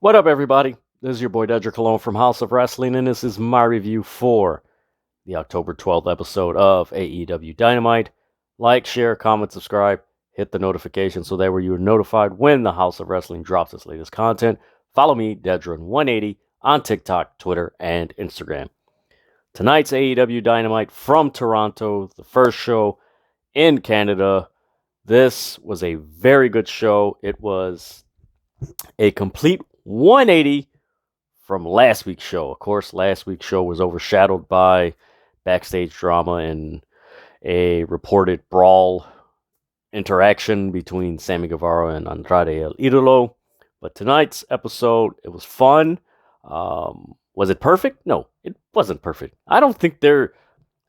What up, everybody? This is your boy Dedrian from House of Rasslin, and this is my review for the October 12th episode of AEW Dynamite. Like, share, comment, subscribe, hit the notification so that way you are notified when the House of Wrestling drops its latest content. Follow me, Dedrian180, on TikTok, Twitter, and Instagram. Tonight's AEW Dynamite from Toronto, the first show in Canada. This was a very good show. It was a complete 180 from last week's show. Of course, last week's show was overshadowed by backstage drama and a reported brawl interaction between Sammy Guevara and Andrade El Idolo. But tonight's episode, it was fun. Was it perfect? No, it wasn't perfect. I don't think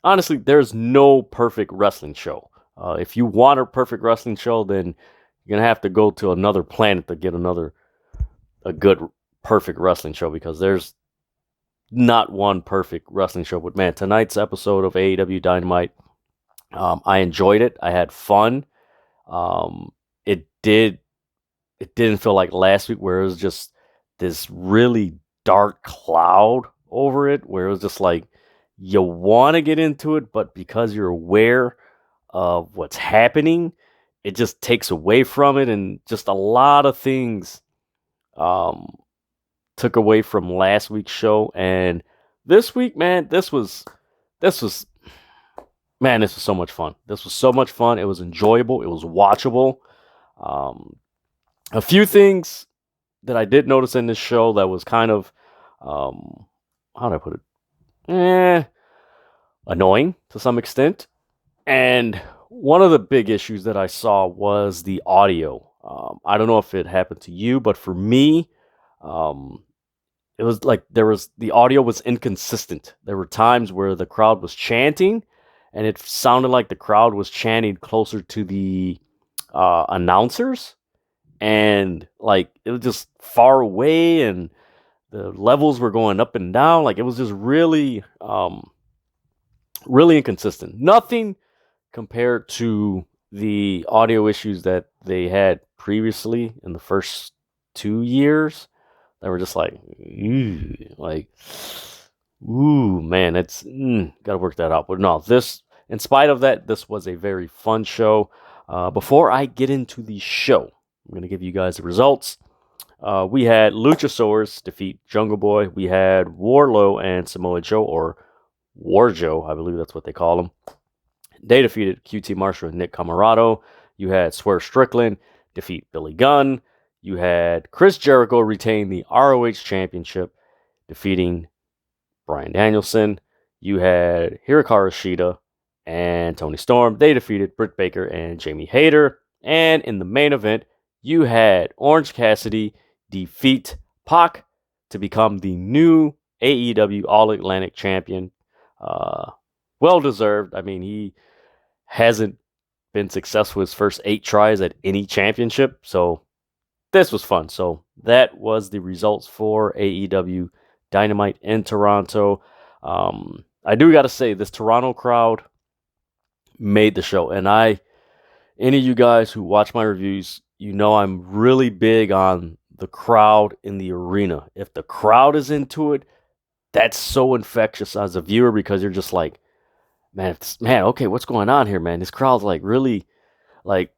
honestly, there's no perfect wrestling show. If you want a perfect wrestling show, then you're going to have to go to another planet to get a good, perfect wrestling show, because there's not one perfect wrestling show. But man, tonight's episode of AEW Dynamite, I enjoyed it. I had fun. It didn't feel like last week where it was just this really dark cloud over it, where it was just like you want to get into it, but because you're aware of what's happening, it just takes away from it, and just a lot of things took away from last week's show. And this week, man, this was so much fun. This was so much fun. It was enjoyable. It was watchable. A few things that I did notice in this show that was kind of, how do I put it? Annoying to some extent. And one of the big issues that I saw was the audio. I don't know if it happened to you, but for me, it was like the audio was inconsistent. There were times where the crowd was chanting, and it sounded like the crowd was chanting closer to the announcers, and like it was just far away, and the levels were going up and down. Like it was just really, really inconsistent. Nothing compared to the audio issues that they had previously in the first 2 years. They were just like, man, it's gotta work that out. But no, in spite of that, this was a very fun show. Before I get into the show, I'm gonna give you guys the results. We had Luchasaurus defeat Jungle Boy. We had Wardlow and Samoa Joe, or War Joe, I believe that's what they call him. They defeated QT Marshall and Nick Camarado. You had Swerve Strickland defeat Billy Gunn. You had Chris Jericho retain the ROH Championship, defeating Bryan Danielson. You had Hikaru Shida and Toni Storm. They defeated Britt Baker and Jamie Hayter. And in the main event, you had Orange Cassidy defeat Pock to become the new AEW All-Atlantic Champion. Well-deserved. I mean, he hasn't been successful his first 8 tries at any championship, so this was fun. So that was the results for AEW Dynamite in Toronto. I do got to say, this Toronto crowd made the show. And any of you guys who watch my reviews, you know I'm really big on the crowd in the arena. If the crowd is into it, that's so infectious as a viewer, because you're just like, man, okay, what's going on here, man? This crowd's like really, like,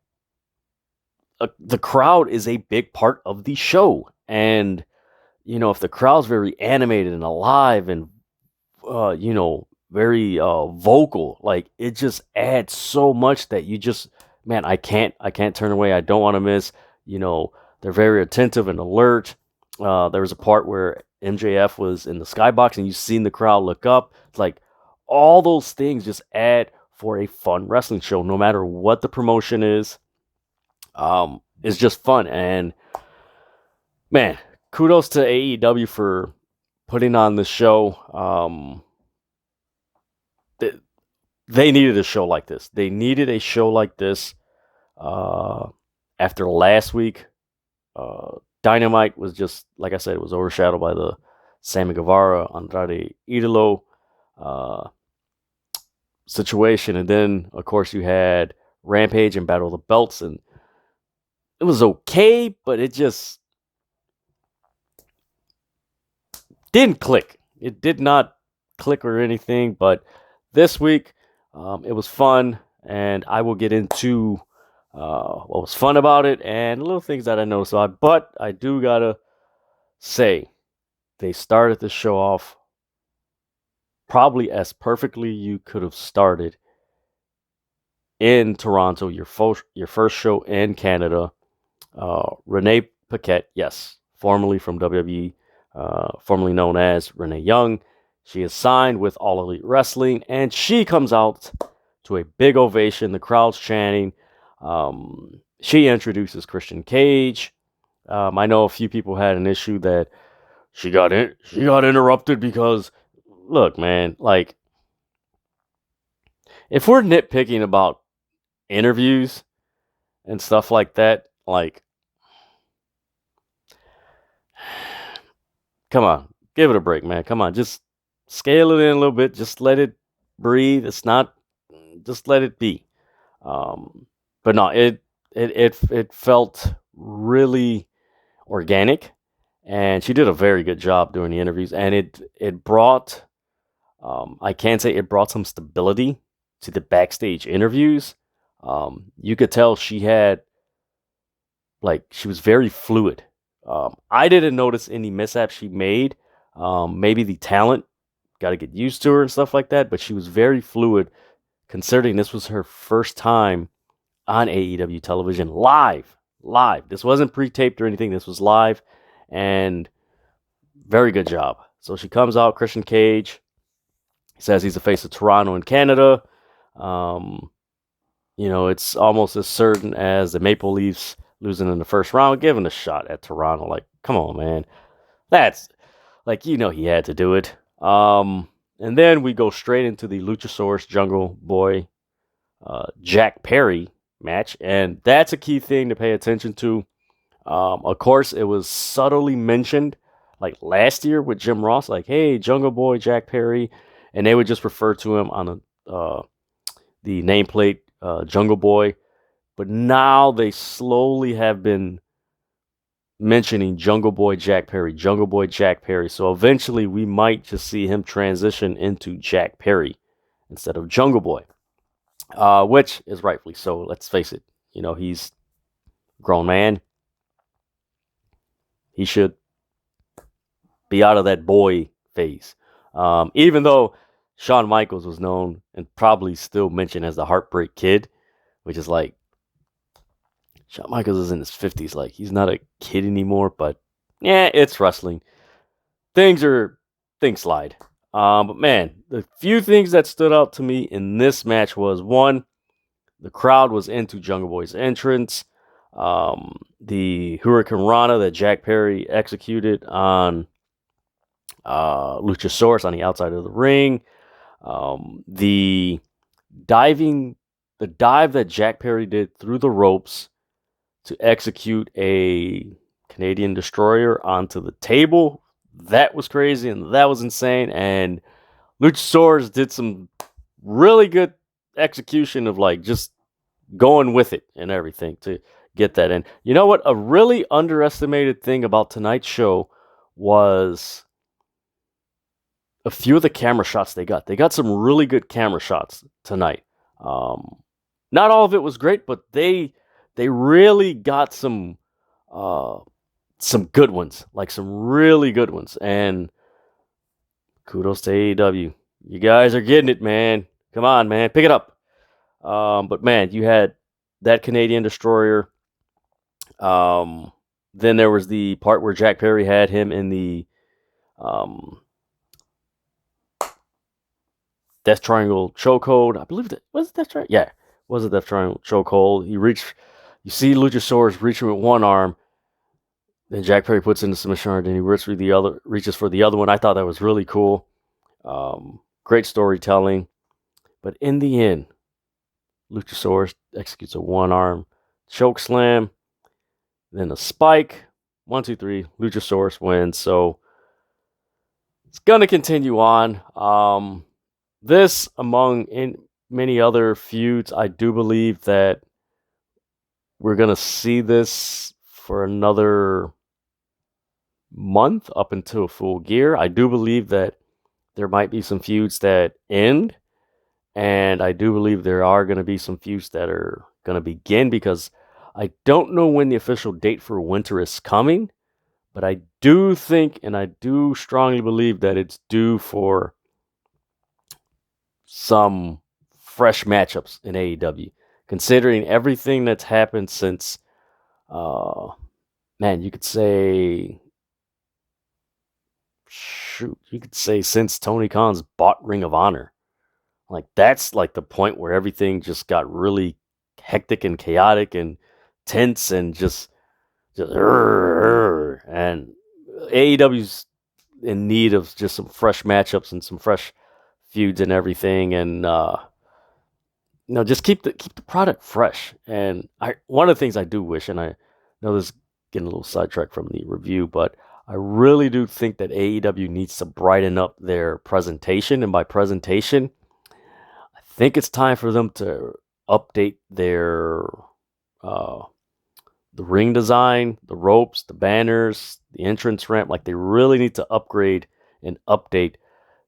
the crowd is a big part of the show. And, if the crowd's very animated and alive and, very vocal, like, it just adds so much that you just, man, I can't turn away. I don't want to miss. They're very attentive and alert. There was a part where MJF was in the skybox and you've seen the crowd look up. It's like, all those things just add for a fun wrestling show, no matter what the promotion is. It's just fun. And man, kudos to AEW for putting on the show. They needed a show like this. They needed a show like this after last week. Dynamite was just, like I said, it was overshadowed by the Sammy Guevara, Andrade Idolo situation. And then, of course, you had Rampage and Battle of the Belts. And it was okay, but it just, didn't click. It did not click or anything, but this week it was fun, and I will get into what was fun about it and little things that I noticed about it. But I do gotta say, they started the show off probably as perfectly you could have started in Toronto, your first show in Canada. Renee Paquette, yes, formerly from WWE, formerly known as Renee Young. She is signed with All Elite Wrestling, and she comes out to a big ovation. The crowd's chanting. She introduces Christian Cage. I know a few people had an issue that she got interrupted because, look, man, like, if we're nitpicking about interviews and stuff like that, like, come on, give it a break, man. Come on, just scale it in a little bit. Just let it breathe. It's not, just let it be. But no, it felt really organic, and she did a very good job doing the interviews. And it brought, I can say it brought some stability to the backstage interviews. You could tell she had, like, she was very fluid. I didn't notice any mishaps she made. Maybe the talent got to get used to her and stuff like that, but she was very fluid, considering this was her first time on AEW television live. This wasn't pre-taped or anything. This was live, and very good job. So she comes out, Christian Cage says he's the face of Toronto and Canada. It's almost as certain as the Maple Leafs losing in the first round, giving a shot at Toronto. Like, come on, man. That's, like, he had to do it. And then we go straight into the Luchasaurus Jungle Boy Jack Perry match, and that's a key thing to pay attention to. Of course, it was subtly mentioned, like last year with Jim Ross, like, hey, Jungle Boy Jack Perry, and they would just refer to him on the nameplate Jungle Boy. But now they slowly have been mentioning Jungle Boy Jack Perry. So eventually we might just see him transition into Jack Perry instead of Jungle Boy, which is rightfully so. Let's face it. He's a grown man. He should be out of that boy phase. Even though Shawn Michaels was known and probably still mentioned as the Heartbreak Kid, which is like, Shawn Michaels is in his 50s. Like, he's not a kid anymore, but yeah, it's wrestling. Things slide. But man, the few things that stood out to me in this match was, one, the crowd was into Jungle Boy's entrance. The Hurricane Rana that Jack Perry executed on Luchasaurus on the outside of the ring. The dive that Jack Perry did through the ropes to execute a Canadian Destroyer onto the table. That was crazy, and that was insane. And Luchasaurus did some really good execution of, like, just going with it and everything to get that in. You know what? A really underestimated thing about tonight's show was a few of the camera shots they got. They got some really good camera shots tonight. Not all of it was great, but they really got some good ones, like some really good ones. And kudos to AEW. You guys are getting it, man. Come on, man. Pick it up. But man, you had that Canadian Destroyer. Then there was the part where Jack Perry had him in the Death Triangle chokehold. I believe that was Death Triangle. Yeah, was a Death Triangle chokehold. You see Luchasaurus reaching with one arm. Then Jack Perry puts in the submission arm, and he reaches for the other one. I thought that was really cool. Great storytelling. But in the end, Luchasaurus executes a one-arm choke slam. Then a spike. 1, 2, 3. Luchasaurus wins. So it's going to continue on. This, among many other feuds, I do believe that we're going to see this for another month up until Full Gear. I do believe that there might be some feuds that end, and I do believe there are going to be some feuds that are going to begin, because I don't know when the official date for Winter is coming, but I do think, and I do strongly believe, that it's due for some fresh matchups in AEW, considering everything that's happened since, you could say, since Tony Khan's bought Ring of Honor. Like, that's like the point where everything just got really hectic and chaotic and tense and just and AEW's in need of just some fresh matchups and some fresh feuds and everything, and just keep the product fresh. And one of the things I do wish, and I know this is getting a little sidetracked from the review, but I really do think that AEW needs to brighten up their presentation, and by presentation, I think it's time for them to update their the ring design, the ropes, the banners, the entrance ramp. Like, they really need to upgrade and update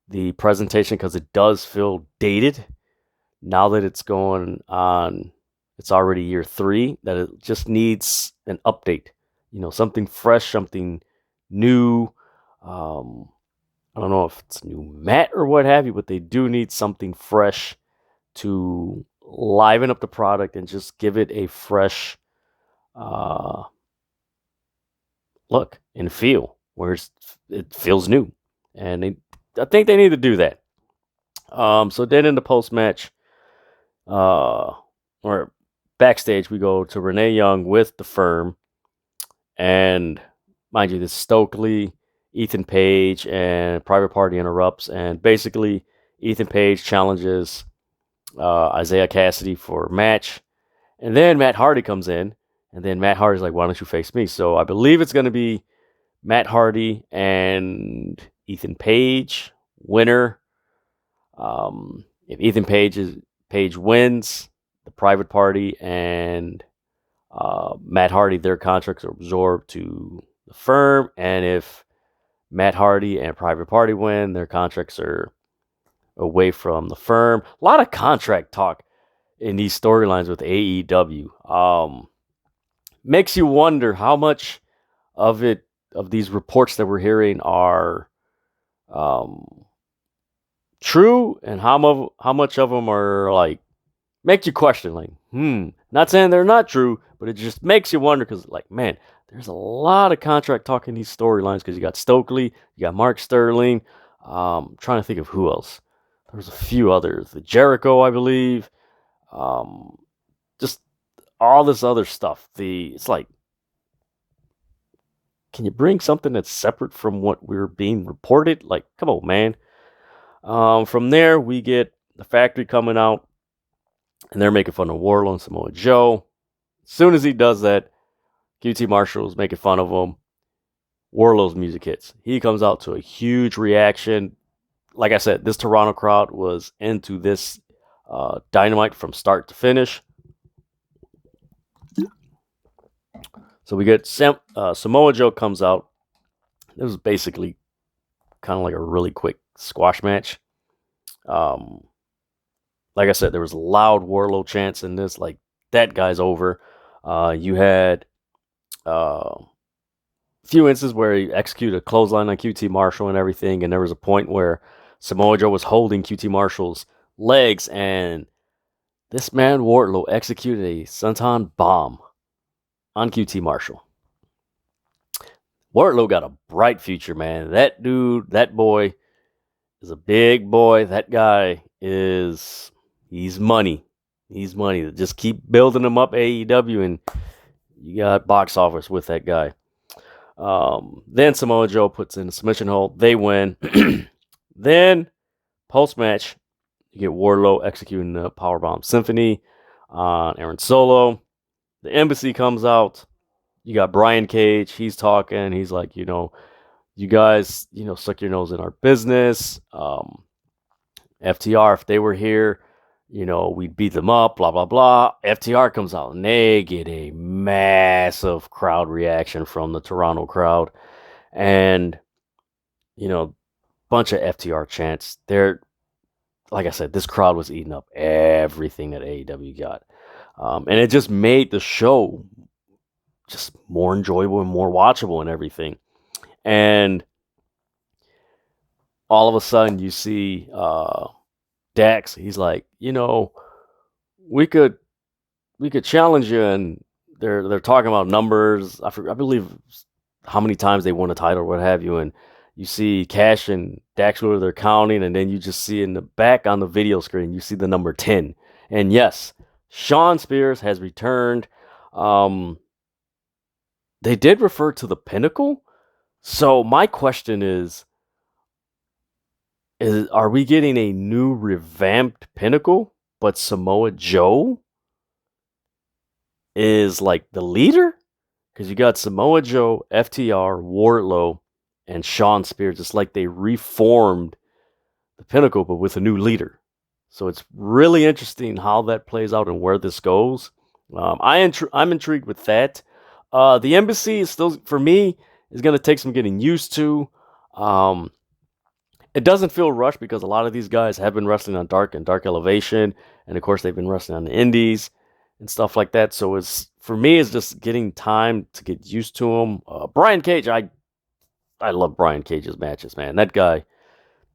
the presentation, because it does feel dated now that it's going on. It's already year 3, that it just needs an update. Something fresh, something new. I don't know if it's new mat or what have you, but they do need something fresh to liven up the product and just give it a fresh look and feel, where it feels new. And I think they need to do that. So then in the post-match, or backstage, we go to Renee Young with the Firm. And mind you, this is Stokely, Ethan Page, and Private Party interrupts. And basically, Ethan Page challenges Isaiah Cassidy for a match. And then Matt Hardy comes in. And then Matt Hardy's like, why don't you face me? So I believe it's going to be Matt Hardy and Ethan Page, winner. If Ethan Page wins, the Private Party and Matt Hardy, their contracts are absorbed to the Firm. And if Matt Hardy and Private Party win, their contracts are away from the Firm. A lot of contract talk in these storylines with AEW. Makes you wonder how much of these reports that we're hearing are true, and how much of them are like make you question, like, not saying they're not true, but it just makes you wonder, because, like, man, there's a lot of contract talk in these storylines, because you got Stokely, you got Mark Sterling, trying to think of who else. There's a few others, the Jericho, I believe, just all this other stuff. It's like, can you bring something that's separate from what we're being reported? Like, come on, man. From there, we get the Factory coming out, and they're making fun of Wardlow and Samoa Joe. As soon as he does that, QT Marshall's making fun of him. Wardlow's music hits. He comes out to a huge reaction. Like I said, this Toronto crowd was into this Dynamite from start to finish. So we get Samoa Joe comes out. It was basically kind of like a really quick squash match. Like I said, there was loud Wardlow chants in this, like, that guy's over. You had a few instances where he executed a clothesline on QT Marshall and everything, and there was a point where Samoa Joe was holding QT Marshall's legs, and this man Wardlow executed a Senton bomb on QT Marshall. Wardlow got a bright future, man. That dude, that boy, is a big boy. That guy he's money. He's money. Just keep building him up, AEW, and you got box office with that guy. Then Samoa Joe puts in a submission hold. They win. Then, post-match, you get Wardlow executing the Powerbomb Symphony on Aaron Solo. The Embassy comes out. You got Brian Cage. He's talking. He's like, you guys, suck your nose in our business. FTR, if they were here, we'd beat them up, blah, blah, blah. FTR comes out, and they get a massive crowd reaction from the Toronto crowd. And, bunch of FTR chants. Like I said, this crowd was eating up everything that AEW got. And it just made the show just more enjoyable and more watchable and everything. And all of a sudden you see Dax. He's like, we could challenge you, and they're talking about numbers. I believe how many times they won a title or what have you, and you see Cash and Dax where they're counting, and then you just see in the back on the video screen, you see the number 10. And yes, Shawn Spears has returned. They did refer to the Pinnacle. So my question is are we getting a new revamped Pinnacle, but Samoa Joe is like the leader? Because you got Samoa Joe, FTR, Wardlow, and Shawn Spears. It's like they reformed the Pinnacle, but with a new leader. So it's really interesting how that plays out and where this goes. I'm intrigued with that. The Embassy is still, for me, is going to take some getting used to. It doesn't feel rushed because a lot of these guys have been wrestling on Dark and Dark Elevation, and of course they've been wrestling on the Indies and stuff like that. So for me, it's just getting time to get used to them. Brian Cage, I love Brian Cage's matches, man. That guy,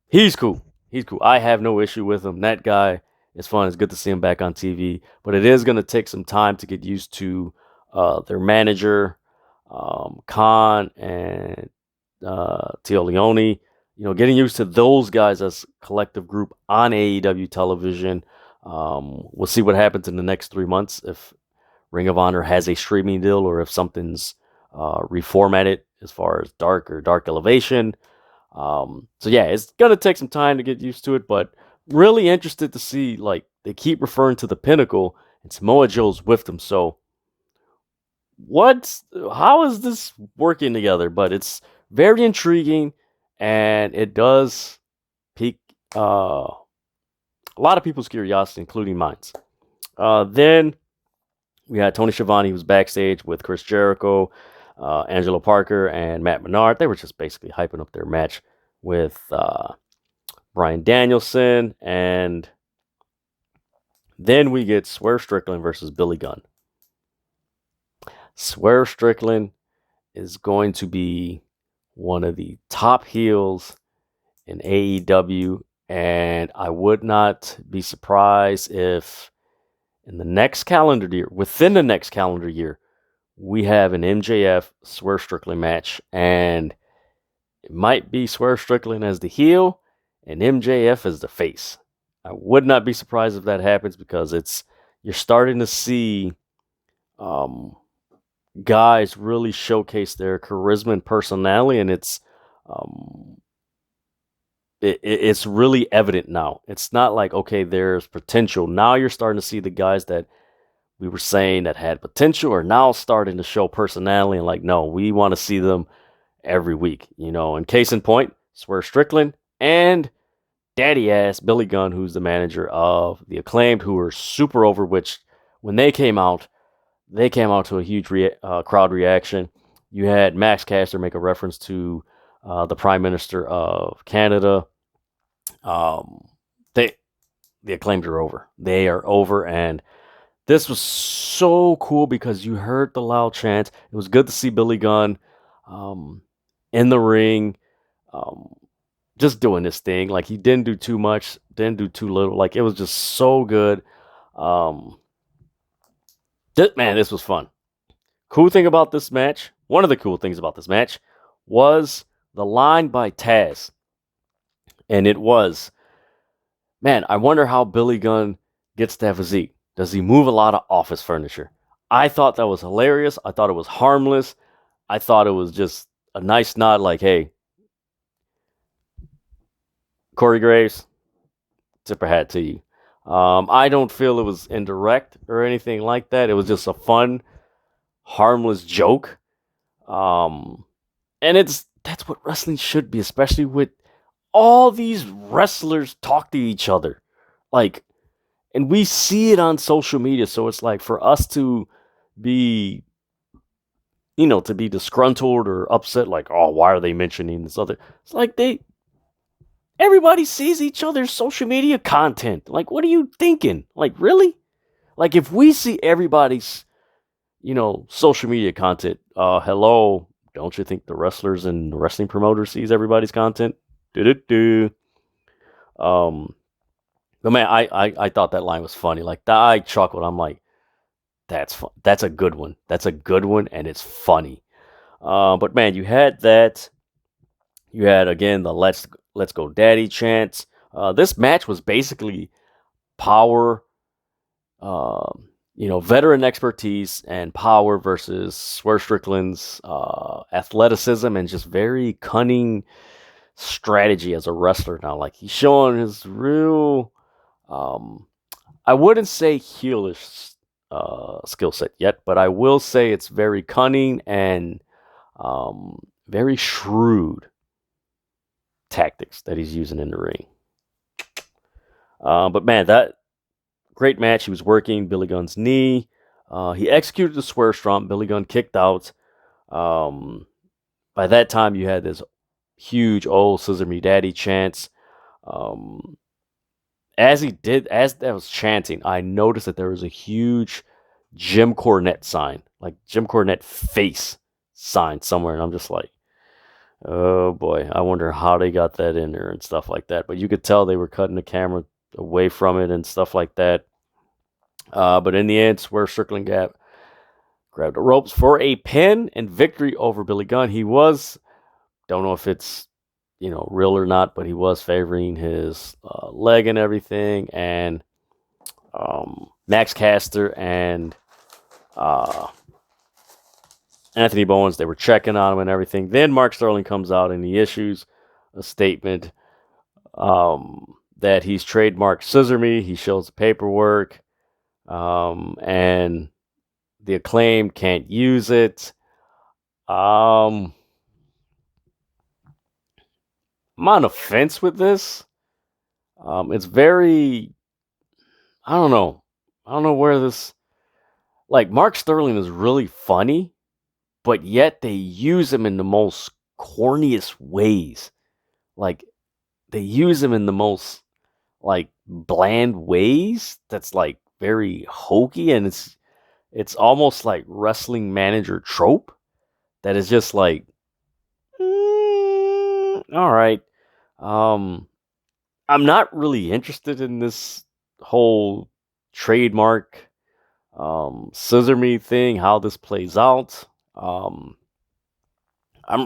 he's cool. He's cool. I have no issue with him. That guy is fun. It's good to see him back on TV. But it is going to take some time to get used to their manager, Khan, and Tio Leone. Getting used to those guys as a collective group on AEW television. We'll see what happens in the next 3 months if Ring of Honor has a streaming deal or if something's reformatted as far as Dark or Dark Elevation. So yeah, it's going to take some time to get used to it, but really interested to see, like, they keep referring to the Pinnacle and Samoa Joe's with them. So how is this working together? But it's very intriguing, and it does pique a lot of people's curiosity, including mine. Then we had Tony Schiavone, who was backstage with Chris Jericho, Angelo Parker, and Matt Menard. They were just basically hyping up their match with Bryan Danielson. And then we get Swerve Strickland versus Billy Gunn. Swerve Strickland is going to be one of the top heels in AEW, and I would not be surprised if within the next calendar year, we have an MJF Swerve Strickland match, and it might be Swerve Strickland as the heel and MJF as the face. I would not be surprised if that happens because you're starting to see guys really showcase their charisma and personality, and it's really evident now. It's not like, okay, there's potential. Now you're starting to see the guys that we were saying that had potential are now starting to show personality, and like, no, we want to see them every week. And case in point, Swerve Strickland and daddy ass Billy Gunn, who's the manager of the Acclaimed, who were super over, which when they came out to a huge crowd reaction. You had Max Caster make a reference to the Prime Minister of Canada. The Acclaimed are over. They are over, and this was so cool because you heard the loud chants. It was good to see Billy Gunn in the ring, just doing this thing. Like, he didn't do too much, didn't do too little. Like, it was just so good. This was fun. One of the cool things about this match was the line by Taz. And it was, man, I wonder how Billy Gunn gets that physique. Does he move a lot of office furniture? I thought that was hilarious. I thought it was harmless. I thought it was just a nice nod like, hey, Corey Graves, tip of hat to you. I don't feel it was indirect or anything like that. It was just a fun, harmless joke. And that's what wrestling should be, especially with all these wrestlers talk to each other. Like, and we see it on social media. So it's like, for us to be, to be disgruntled or upset, like, oh, why are they mentioning this other? It's like everybody sees each other's social media content. Like, what are you thinking? Like, really? Like, if we see everybody's, social media content, hello, don't you think the wrestlers and the wrestling promoter sees everybody's content? Do. But man, I thought that line was funny. Like, I chuckled. I'm like, that's fun. That's a good one. That's a good one, and it's funny. But man, you had that. You had again the Let's Go Daddy chants. This match was basically power, veteran expertise and power versus Swerve Strickland's athleticism and just very cunning strategy as a wrestler now. Like, he's showing his real, I wouldn't say heelish skill set yet, but I will say it's very cunning and very shrewd tactics that he's using in the ring. But man, that great match. He was working Billy Gunn's knee. He executed the swear stomp. Billy Gunn kicked out. By that time, you had this huge "Oh Scissor Me Daddy" chants. As that was chanting, I noticed that there was a huge Jim Cornette sign, like Jim Cornette face sign somewhere, and I'm just like, oh boy, I wonder how they got that in there and stuff like that. But you could tell they were cutting the camera away from it and stuff like that. But in the end, Swerve Strickland grabbed the ropes for a pin and victory over Billy Gunn. He was, don't know if it's real or not, but he was favoring his leg and everything. And Max Caster and Anthony Bowens, they were checking on him and everything. Then Mark Sterling comes out and he issues a statement that he's trademarked Scissor Me. He shows the paperwork, and the Acclaim can't use it. I'm on the fence with this. It's very, I don't know where this, like, Mark Sterling is really funny, but yet they use him in the most corniest ways. Like, they use him in the most, like, bland ways that's, like, very hokey, and it's almost like wrestling manager trope that is just like, all right. I'm not really interested in this whole trademark Scissor Me thing, how this plays out. I'm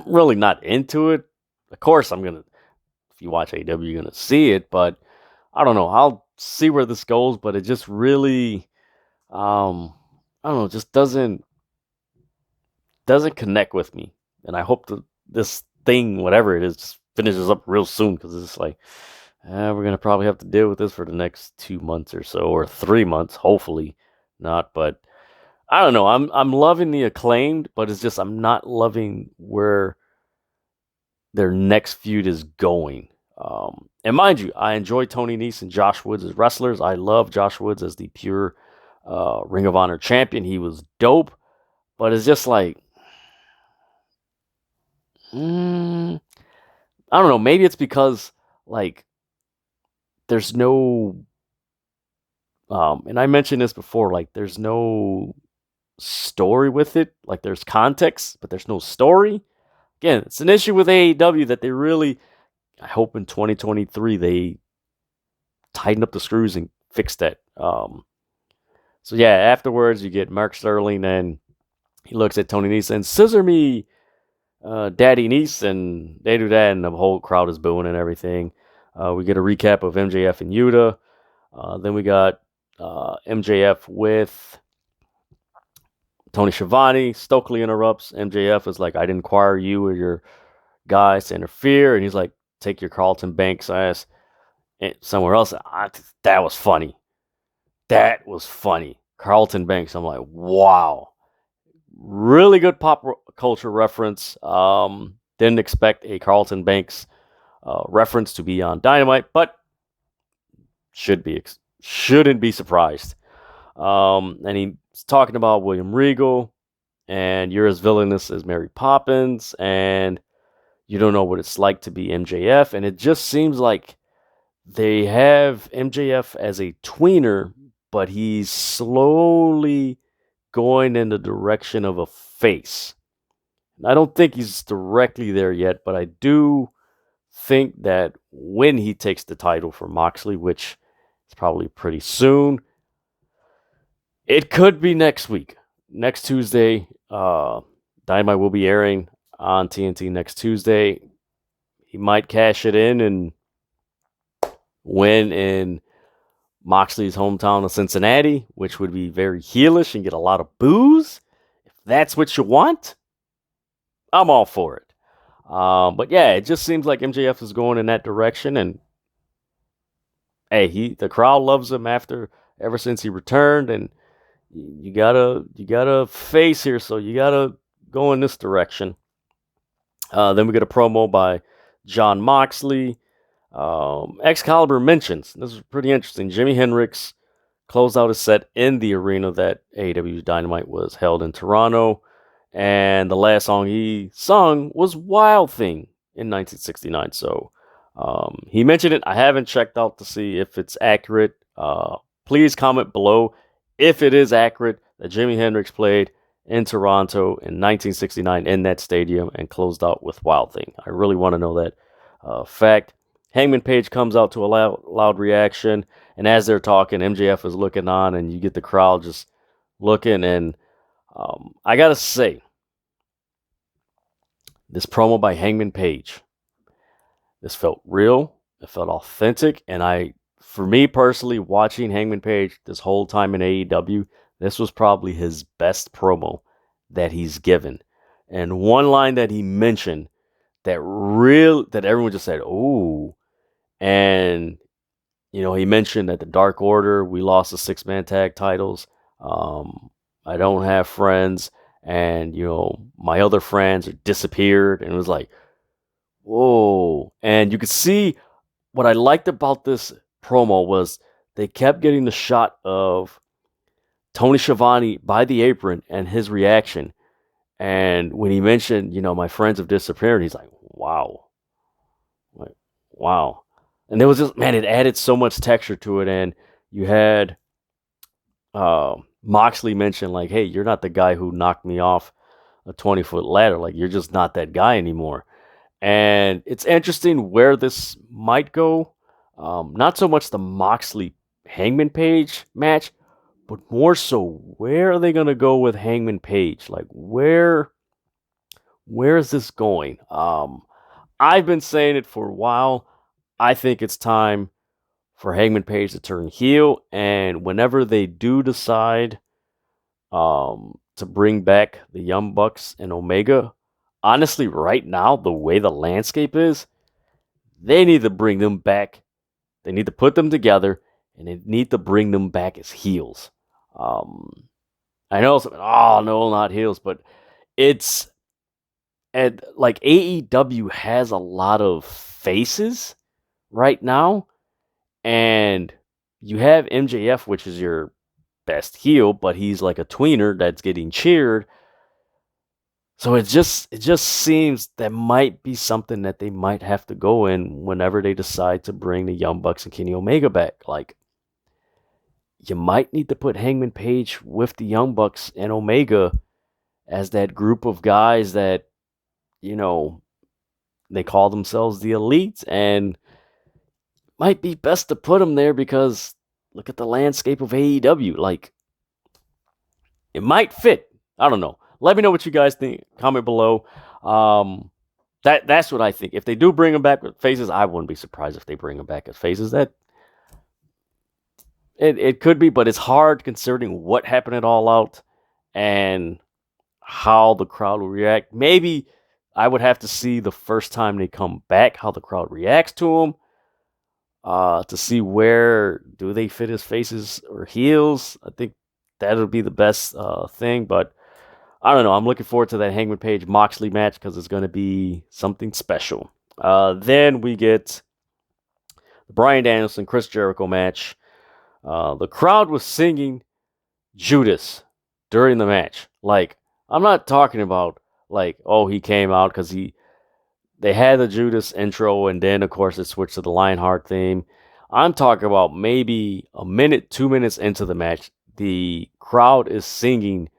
really not into it. Of course, if you watch AEW, you're gonna see it, but I don't know. I'll see where this goes, but it just really, I don't know, just doesn't connect with me. And I hope that this thing, whatever it is, just finishes up real soon, because it's like, we're gonna probably have to deal with this for the next 2 months or so, or 3 months, hopefully not. But I don't know. I'm loving the Acclaimed, but it's just I'm not loving where their next feud is going. And mind you, I enjoy Tony Nese and Josh Woods as wrestlers. I love Josh Woods as the pure Ring of Honor champion. He was dope, but it's just like, I don't know. Maybe it's because, like, there's no, and I mentioned this before, like, there's no story with it. Like, there's context, but there's no story. Again, it's an issue with AEW that they really, I hope in 2023 they tighten up the screws and fix that. So yeah, afterwards you get Mark Sterling, and he looks at Tony Nese and Scissor Me, Daddy Nese, and they do that, and the whole crowd is booing and everything. We get a recap of MJF and Yuta. Then we got MJF with Tony Schiavone. Stokely interrupts. MJF is like, I didn't require you or your guys to interfere. And he's like, take your Carlton Banks ass somewhere else. That was funny. That was funny. Carlton Banks. I'm like, wow. Really good pop culture reference. Didn't expect a Carlton Banks reference to be on Dynamite, but shouldn't be surprised. And he's talking about William Regal. and you're as villainous as Mary Poppins, and you don't know what it's like to be MJF, and it just seems like they have MJF as a tweener, but he's slowly going in the direction of a face. I don't think he's directly there yet, but I do think that when he takes the title from Moxley, which is probably pretty soon, it could be next week. Next Tuesday, Dynamite will be airing on TNT next Tuesday. He might cash it in and win in Moxley's hometown of Cincinnati, which would be very heelish and get a lot of boos. If that's what you want, I'm all for it. But yeah, it just seems like MJF is going in that direction, and hey, the crowd loves him ever since he returned, and you gotta face here, so you gotta go in this direction. Then we get a promo by Jon Moxley. Excalibur mentions, this is pretty interesting, Jimi Hendrix closed out his set in the arena that AEW Dynamite was held in Toronto, and the last song he sung was Wild Thing in 1969. So he mentioned it. I haven't checked out to see if it's accurate. Please comment below if it is accurate that Jimi Hendrix played in Toronto in 1969 in that stadium and closed out with Wild Thing. I really want to know that fact. Hangman Page comes out to a loud reaction, and as they're talking, MJF is looking on, and you get the crowd just looking, and I gotta say, this promo by Hangman Page, this felt real, it felt authentic, and for me personally, watching Hangman Page this whole time in AEW, this was probably his best promo that he's given. And one line that he mentioned that everyone just said, "Ooh," and he mentioned that the Dark Order, we lost the 6-man tag titles. I don't have friends, and my other friends disappeared, and it was like, whoa. And you could see what I liked about this promo was they kept getting the shot of Tony Schiavone by the apron and his reaction. And when he mentioned, my friends have disappeared, he's like, wow. Like, wow. And there was just, man, it added so much texture to it. And you had Moxley mention, like, hey, you're not the guy who knocked me off a 20-foot ladder. Like, you're just not that guy anymore. And it's interesting where this might go. Not so much the Moxley Hangman Page match, but more so, where are they going to go with Hangman Page? Like, where is this going? I've been saying it for a while. I think it's time for Hangman Page to turn heel, and whenever they do decide to bring back the Young Bucks and Omega, honestly, right now, the way the landscape is, they need to bring them back. They need to put them together, and they need to bring them back as heels. I know, oh no, not heels, but it's, and like AEW has a lot of faces right now, and you have MJF, which is your best heel, but he's like a tweener that's getting cheered. So it just seems that might be something that they might have to go in whenever they decide to bring the Young Bucks and Kenny Omega back. Like, you might need to put Hangman Page with the Young Bucks and Omega as that group of guys that, they call themselves the Elite, and might be best to put them there because look at the landscape of AEW. Like, it might fit. I don't know. Let me know what you guys think. Comment below. That's what I think. If they do bring them back with faces, I wouldn't be surprised if they bring them back as faces. That it could be, but it's hard considering what happened at All Out and how the crowd will react. Maybe I would have to see the first time they come back how the crowd reacts to them. To see where do they fit as faces or heels. I think that would be the best thing, but I don't know. I'm looking forward to that Hangman Page Moxley match because it's going to be something special. Then we get the Bryan Danielson Chris Jericho match. The crowd was singing Judas during the match. Like, I'm not talking about like, oh, he came out because they had the Judas intro, and then of course it switched to the Lionheart theme. I'm talking about maybe a minute, 2 minutes into the match, the crowd is singing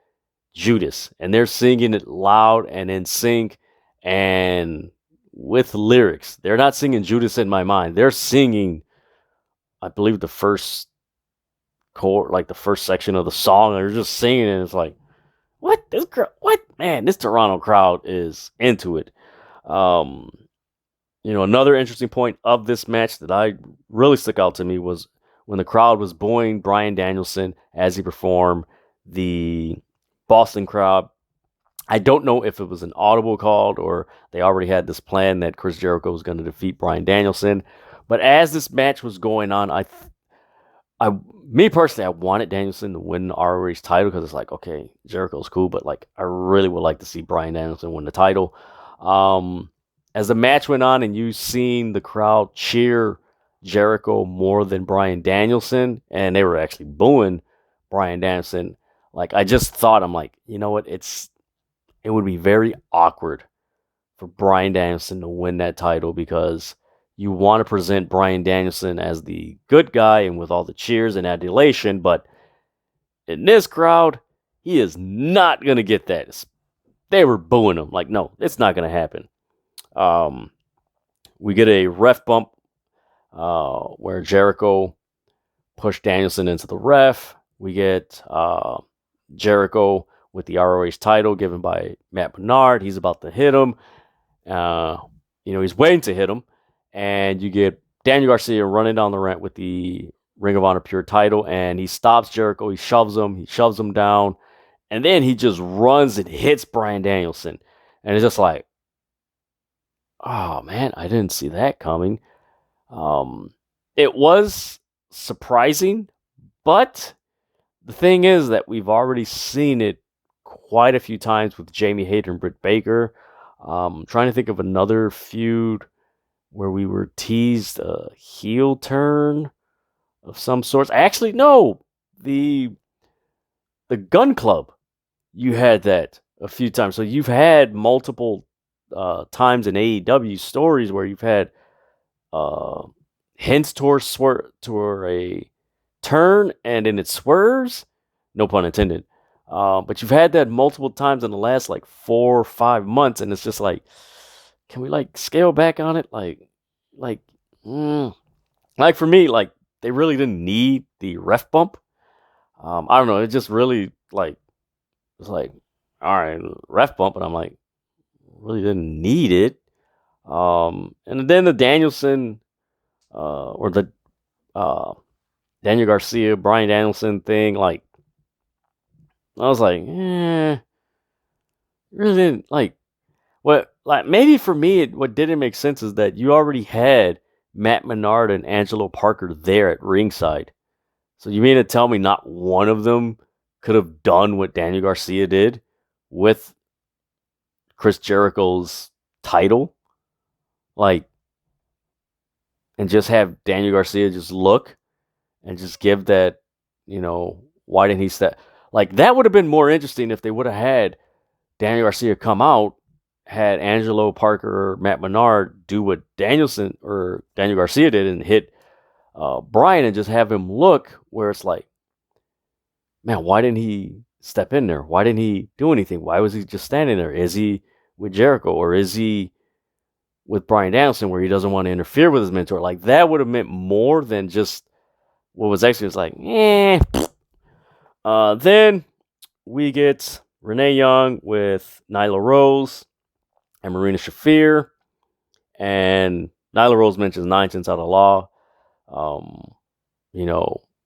Judas, and they're singing it loud and in sync and with lyrics. They're not singing Judas in my mind. They're singing, I believe, the first chord, like the first section of the song. They're just singing, and it's like, what? What? Man, this Toronto crowd is into it. Um, another interesting point of this match that I really stuck out to me was when the crowd was booing Bryan Danielson as he performed. The Boston crowd, I don't know if it was an audible call or they already had this plan that Chris Jericho was going to defeat Bryan Danielson. But as this match was going on, me personally, I wanted Danielson to win the ROH title because it's like, okay, Jericho's cool, but like I really would like to see Bryan Danielson win the title. As the match went on and you seen the crowd cheer Jericho more than Bryan Danielson, and they were actually booing Bryan Danielson, like I just thought, I'm like, you know what, it would be very awkward for Bryan Danielson to win that title because you want to present Bryan Danielson as the good guy and with all the cheers and adulation, but in this crowd, he is not going to get that. They were booing him. Like, no, it's not going to happen. We get a ref bump where Jericho pushed Danielson into the ref. We get Jericho with the ROH title given by Matt Menard. He's about to hit him. He's waiting to hit him. And you get Daniel Garcia running down the ramp with the Ring of Honor Pure title. And he stops Jericho. He shoves him down. And then he just runs and hits Bryan Danielson. And it's just like, oh, man, I didn't see that coming. It was surprising. But the thing is that we've already seen it quite a few times with Jamie Hayter and Britt Baker. Trying to think of another feud where we were teased a heel turn of some sorts. Actually, no. The Gunn Club, you had that a few times. So you've had multiple times in AEW stories where you've had hints towards a turn and then it swerves. No pun intended. But you've had that multiple times in the last like 4 or 5 months, and it's just like, can we like scale back on it? Like for me, like they really didn't need the ref bump. I don't know. It just really like it's like, all right, ref bump, and I'm like, really didn't need it. And then the Danielson or the Daniel Garcia, Bryan Danielson thing, like I was like, really didn't like. What, like maybe for me, what didn't make sense is that you already had Matt Menard and Angelo Parker there at ringside. So you mean to tell me not one of them could have done what Daniel Garcia did with Chris Jericho's title? Like, and just have Daniel Garcia just look and just give that, why didn't he step? Like, that would have been more interesting if they would have had Daniel Garcia come out, had Angelo Parker or Matt Menard do what Daniel Garcia did and hit Bryan and just have him look where it's like, man, why didn't he step in there? Why didn't he do anything? Why was he just standing there? Is he with Jericho or is he with Bryan Danielson where he doesn't want to interfere with his mentor? Like that would have meant more than just what was actually just like, Then we get Renee Young with Nyla Rose and Marina Shafir. And Nyla Rose mentions 9 cents out of law.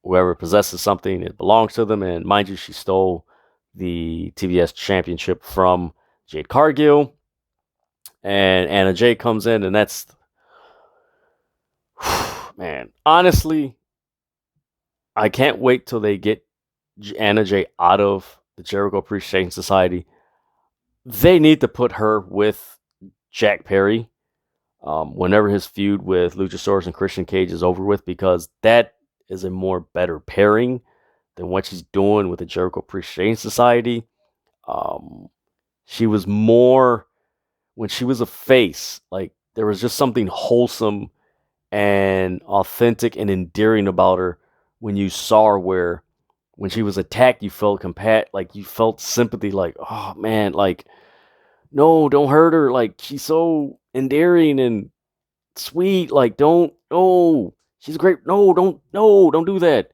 Whoever possesses something, it belongs to them. And mind you, she stole the TBS championship from Jade Cargill. And Anna Jay comes in, and that's, man, honestly, I can't wait till they get Anna Jay out of the Jericho Appreciation Society. They need to put her with Jack Perry whenever his feud with Luchasaurus and Christian Cage is over with, because that is a more better pairing than what she's doing with the Jericho Appreciation Society. She was more, when she was a face, like there was just something wholesome and authentic and endearing about her when you saw her, where when she was attacked you felt like you felt sympathy, like, oh man, like, no, don't hurt her, like she's so endearing and sweet, like don't, no, she's great, no, don't do that.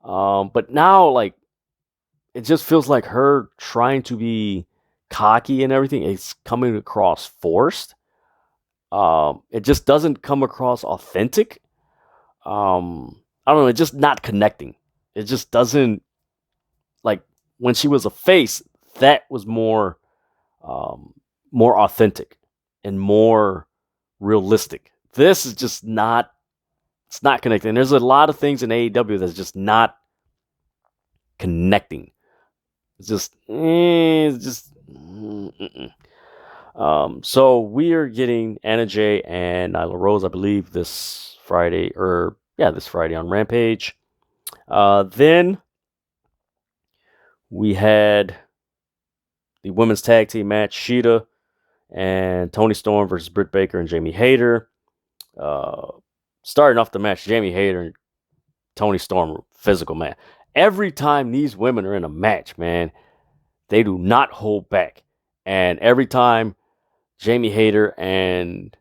But now, like, it just feels like her trying to be cocky and everything. It's coming across forced. It just doesn't come across authentic. I don't know. It's just not connecting. It just doesn't, like, when she was a face, that was more authentic and more realistic. This is just not. It's not connecting. There's a lot of things in AEW that's just not connecting. It's just, so we are getting Anna Jay and Nyla Rose, I believe, this Friday, this Friday on Rampage. Then we had the women's tag team match, Shida and Toni Storm versus Britt Baker and Jamie Hayter. Starting off the match, Jamie Hayter and Toni Storm, physical, man. Every time these women are in a match, man, they do not hold back. And every time Jamie Hayter and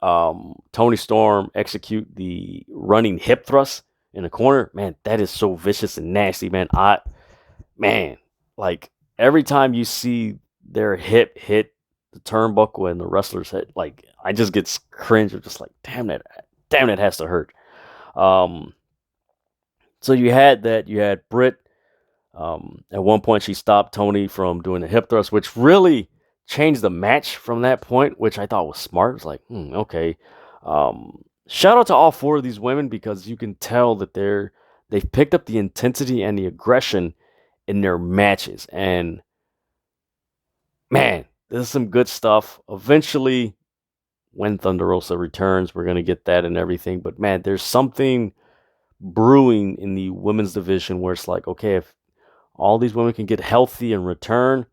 Toni Storm execute the running hip thrust in the corner, man, that is so vicious and nasty, man. Like, every time you see their hip hit the turnbuckle and the wrestler's head, like, I just get cringe. I'm just like, damn, it has to hurt. So you had that. You had Brit. At one point, she stopped Toni from doing the hip thrust, which really changed the match from that point, which I thought was smart. It was like, okay. Shout out to all four of these women, because you can tell that they've picked up the intensity and the aggression in their matches. And man, this is some good stuff. Eventually, when Thunder Rosa returns, we're going to get that and everything. But man, there's something brewing in the women's division where it's like, okay, if all these women can get healthy and return,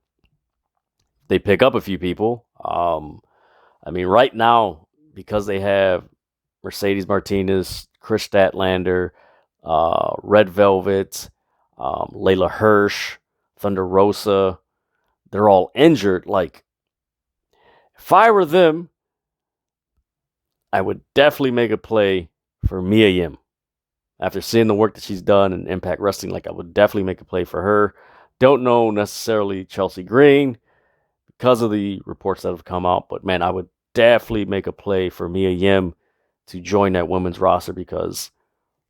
they pick up a few people. I mean, right now, because they have Mercedes Martinez, Chris Statlander, Red Velvet, Layla Hirsch, Thunder Rosa, they're all injured. Like, if I were them, I would definitely make a play for Mia Yim. After seeing the work that she's done in Impact Wrestling, like, I would definitely make a play for her. Don't know necessarily Chelsea Green because of the reports that have come out, but man, I would definitely make a play for Mia Yim to join that women's roster, because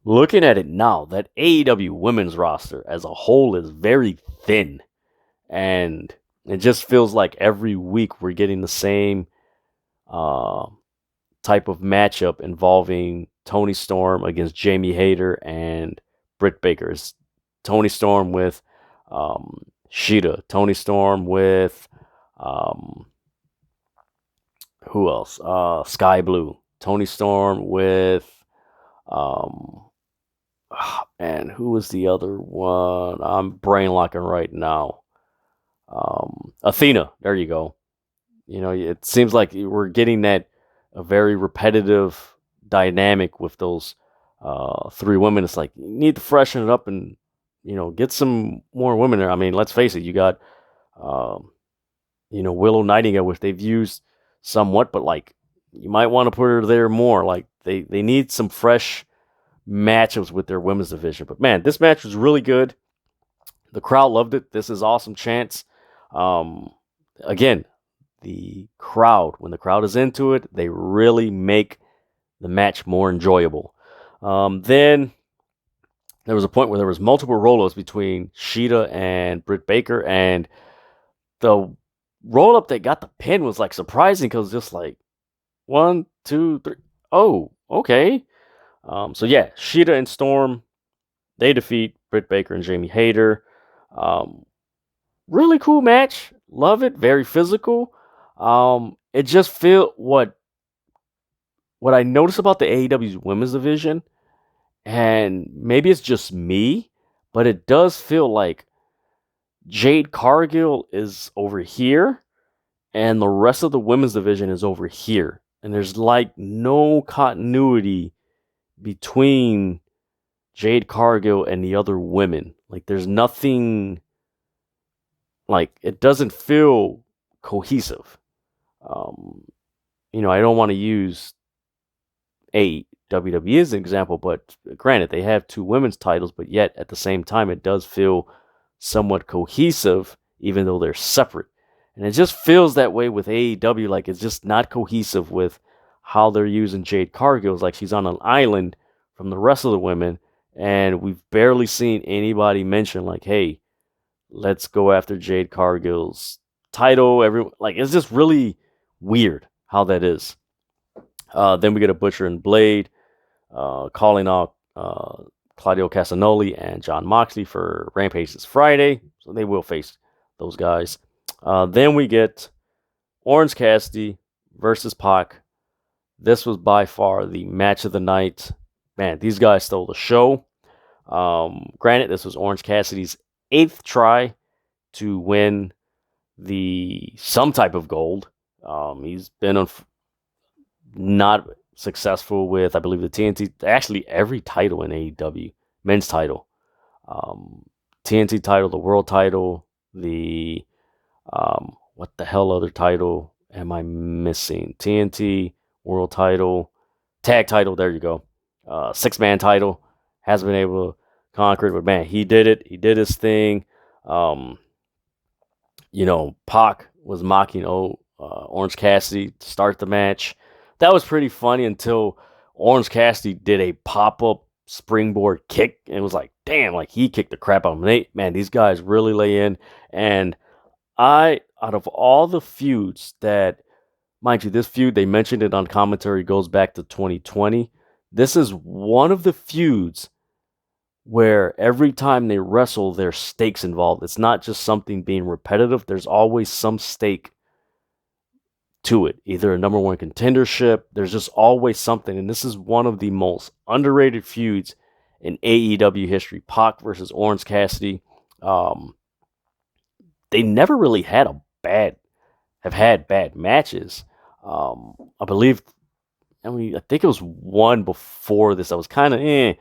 looking at it now, that AEW women's roster as a whole is very thin. And it just feels like every week we're getting the same type of matchup involving Toni Storm against Jamie Hayter and Britt Baker. It's Toni Storm with Shida. Toni Storm with who else? Sky Blue. Toni Storm with and who was the other one? I'm brain locking right now. Athena. There you go. You know, it seems like we're getting a very repetitive dynamic with those three women. It's like, you need to freshen it up and, get some more women there. I mean, let's face it, you got, Willow Nightingale, which they've used somewhat, but like, you might want to put her there more. Like, they need some fresh matchups with their women's division. But man, this match was really good. The crowd loved it. This is awesome chants. Again, the crowd, when the crowd is into it, they really make the match more enjoyable. Then there was a point where there was multiple roll-ups between Shida and Britt Baker, and the roll-up that got the pin was like surprising, because just like 1, 2, 3. Oh, okay. So yeah, Shida and Storm, they defeat Britt Baker and Jamie Hayter. Really cool match. Love it. Very physical. It just feel what I notice about the AEW's women's division, and maybe it's just me, but it does feel like Jade Cargill is over here, and the rest of the women's division is over here. And there's like no continuity between Jade Cargill and the other women. Like there's nothing, like it doesn't feel cohesive. I don't want to use WWE as an example, but granted, they have two women's titles, but yet at the same time, it does feel somewhat cohesive, even though they're separate. And it just feels that way with AEW, like it's just not cohesive with how they're using Jade Cargill. It's like she's on an island from the rest of the women, and we've barely seen anybody mention, like, hey, let's go after Jade Cargill's title. It's just really weird how that is. Then we get a Butcher and Blade calling out Claudio Castagnoli and Jon Moxley for Rampage this Friday. So they will face those guys. Then we get Orange Cassidy versus Pock. This was by far the match of the night. Man, these guys stole the show. Granted, this was Orange Cassidy's 8th try to win some type of gold. He's been not successful with, I believe, the TNT, actually every title in AEW, men's title, TNT title, the world title, the what the hell other title am I missing? TNT, world title, tag title, there you go. 6-man title, hasn't been able to conquer it, but man, he did it. He did his thing. Pock was mocking Orange Cassidy to start the match. That was pretty funny until Orange Cassidy did a pop-up springboard kick, and it was like, damn, like he kicked the crap out of him. Man, these guys really lay in. And out of all the feuds that, mind you, this feud, they mentioned it on commentary, goes back to 2020. This is one of the feuds where every time they wrestle, there's stakes involved. It's not just something being repetitive. There's always some stake to it, either a number one contendership. There's just always something, and this is one of the most underrated feuds in AEW history. Pock versus Orange Cassidy. They never really have had bad matches. I think it was one before this that was kind of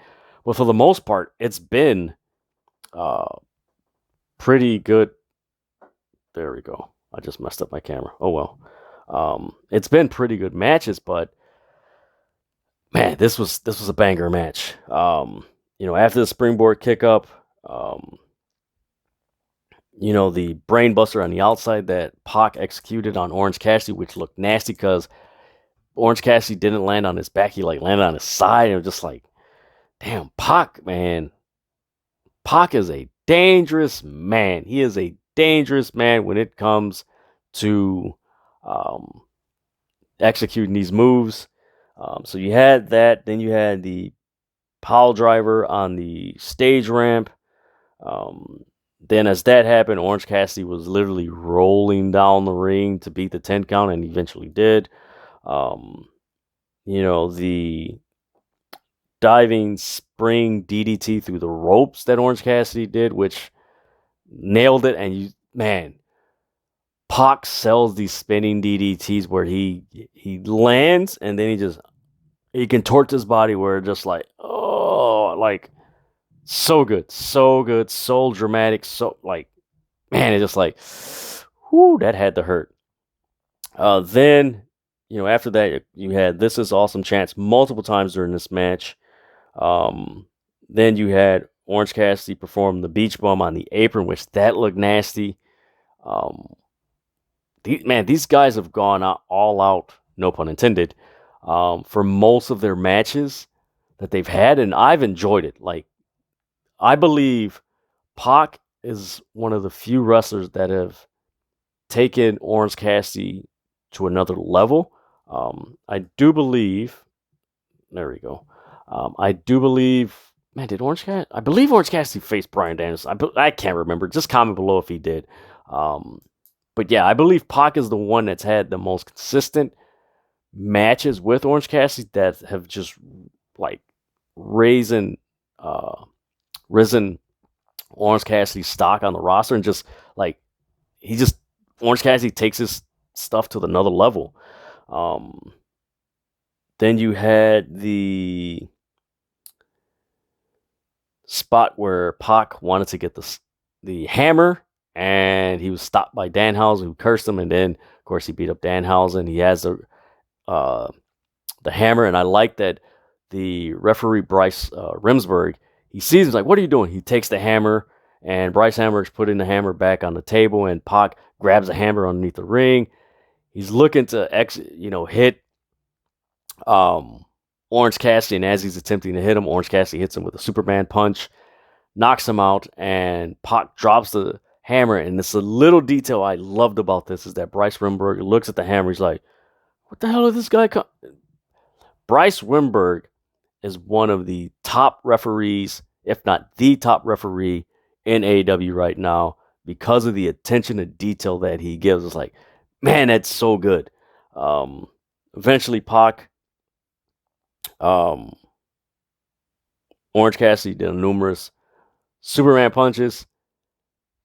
but for the most part, it's been pretty good. There we go. I just messed up my camera. Oh well. It's been pretty good matches, but man, this was a banger match. After the springboard kick up, the brainbuster on the outside that Pock executed on Orange Cassidy, which looked nasty because Orange Cassidy didn't land on his back; he landed on his side, and it was just like, damn, Pock, man. Pock is a dangerous man. He is a dangerous man when it comes to executing these moves. So you had that. Then you had the pile driver on the stage ramp. Then as that happened, Orange Cassidy was literally rolling down the ring to beat the 10 count, and eventually did. The diving spring DDT through the ropes that Orange Cassidy did, which nailed it. And Pock sells these spinning DDTs where he lands and then he contorts his body where just like, oh, like so good, so dramatic, so like, man, it's just like, whoo, that had to hurt. Then, after that, you had "This Is Awesome" chants multiple times during this match. Then you had Orange Cassidy perform the beach bum on the apron, which that looked nasty. These guys have gone all out, no pun intended, for most of their matches that they've had, and I've enjoyed it. Like, I believe Pock is one of the few wrestlers that have taken Orange Cassidy to another level. I do believe, there we go. I do believe, man, I believe Orange Cassidy faced Bryan Danielson. I can't remember. Just comment below if he did. But yeah, I believe Pock is the one that's had the most consistent matches with Orange Cassidy that have just like risen Orange Cassidy's stock on the roster, and just like Orange Cassidy takes his stuff to another level. Then you had the spot where Pock wanted to get the hammer, and he was stopped by Danhausen, who cursed him, and then of course he beat up Danhausen. He has the hammer, and I like that the referee Bryce Rimsberg, he sees him like, "What are you doing?" He takes the hammer, and Bryce Hammer's putting the hammer back on the table, and Pac grabs the hammer underneath the ring. He's looking to hit Orange Cassidy, and as he's attempting to hit him, Orange Cassidy hits him with a Superman punch, knocks him out, and Pac drops the hammer. And it's a little detail I loved about this is that Bryce Rimberg looks at the hammer. He's like, "What the hell is this guy?" Bryce Rimberg is one of the top referees, if not the top referee in AEW right now, because of the attention to detail that he gives. It's like, man, that's so good. Eventually, Pac, Orange Cassidy did numerous Superman punches,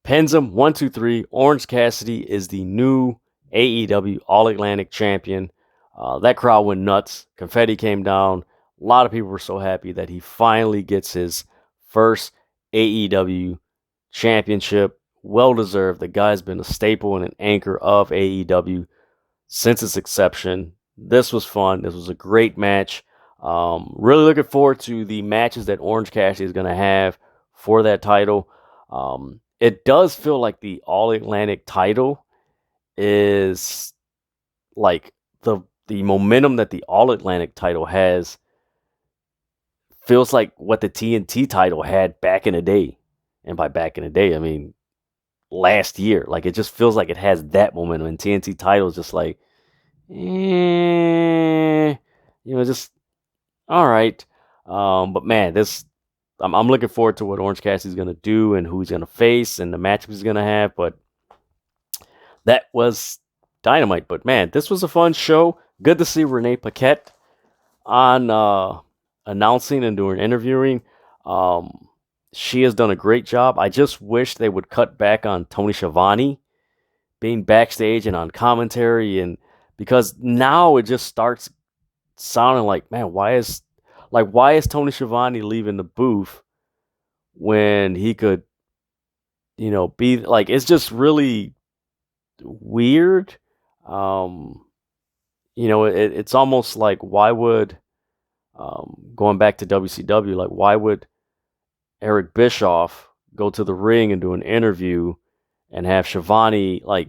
pins him 1, 2, 3. Orange Cassidy is the new AEW All Atlantic champion. That crowd went nuts. Confetti came down. A lot of people were so happy that he finally gets his first AEW championship. Well deserved. The guy's been a staple and an anchor of AEW since its inception. This was fun. This was a great match. Really looking forward to the matches that Orange Cassidy is going to have for that title. It does feel like the All Atlantic title is like the momentum that the All Atlantic title has feels like what the TNT title had back in the day. And by back in the day, I mean last year. Like, it just feels like it has that momentum. And TNT title is just like, just all right. But man, I'm looking forward to what Orange Cassidy's going to do and who he's going to face and the matchups he's going to have. But that was Dynamite. But man, this was a fun show. Good to see Renee Paquette on announcing and doing interviewing. She has done a great job. I just wish they would cut back on Tony Schiavone being backstage and on commentary, and because now it just starts sounding like, man, why is Tony Schiavone leaving the booth when he could, be like, it's just really weird. It's almost like, why would, going back to WCW, like, why would Eric Bischoff go to the ring and do an interview and have Schiavone, like,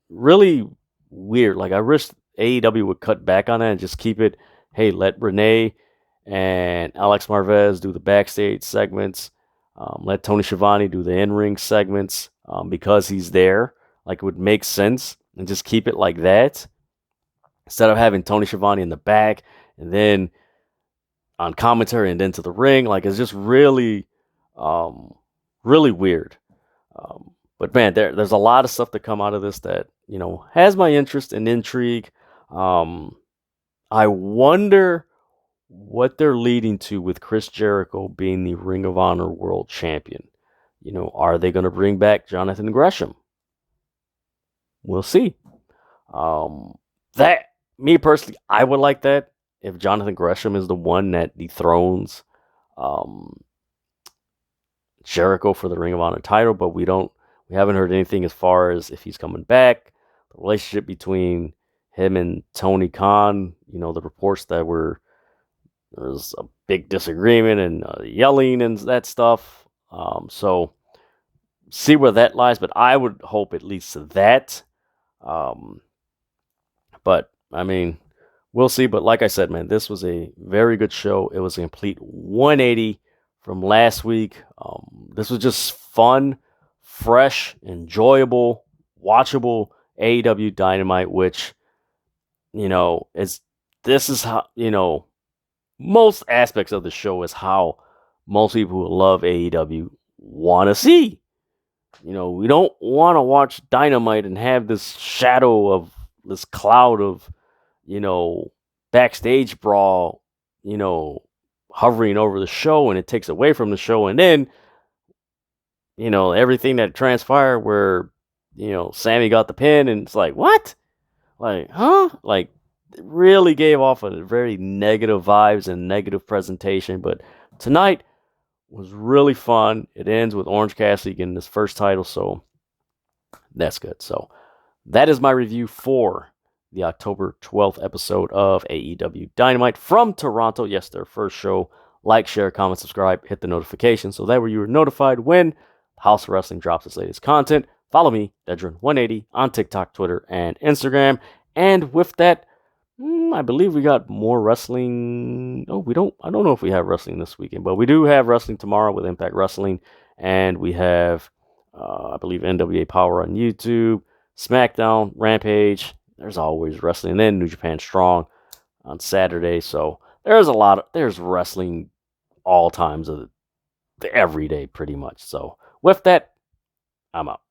really weird. Like, I wish AEW would cut back on that and just keep it, hey, let Renee and Alex Marvez do the backstage segments. Let Tony Schiavone do the in-ring segments because he's there. Like, it would make sense, and just keep it like that instead of having Tony Schiavone in the back and then on commentary and then to the ring. Like, it's just really, really weird. But man, there's a lot of stuff to come out of this that, has my interest and intrigue. I wonder what they're leading to with Chris Jericho being the Ring of Honor World Champion. Are they going to bring back Jonathan Gresham? We'll see. That, me personally, I would like that if Jonathan Gresham is the one that dethrones Jericho for the Ring of Honor title, but we haven't heard anything as far as if he's coming back. The relationship between him and Tony Khan, the reports that there's a big disagreement and yelling and that stuff. So see where that lies, but I would hope it leads to that. But I mean, we'll see. But like I said, man, this was a very good show. It was a complete 180 from last week. This was just fun, fresh, enjoyable, watchable AEW Dynamite, which, this is how, most aspects of the show is how most people who love AEW want to see. We don't want to watch Dynamite and have this shadow of this cloud of, backstage brawl, hovering over the show, and it takes away from the show. And then everything that transpired where, Sammy got the pin and it's like, what? Like, huh? Like, it really gave off a very negative vibes and negative presentation. But tonight was really fun. It ends with Orange Cassidy getting his first title, so that's good. So that is my review for the October 12th episode of AEW Dynamite from Toronto. Yes, their first show. Like, share, comment, subscribe, hit the notification so that way you are notified when House of Wrestling drops its latest content. Follow me, Dedrian180, on TikTok, Twitter, and Instagram. And with that, I believe we got more wrestling. Oh, we don't. I don't know if we have wrestling this weekend, but we do have wrestling tomorrow with Impact Wrestling, and we have, I believe, NWA Power on YouTube, SmackDown, Rampage. There's always wrestling, and then New Japan Strong on Saturday. So there's wrestling all times of every day, pretty much. So with that, I'm out.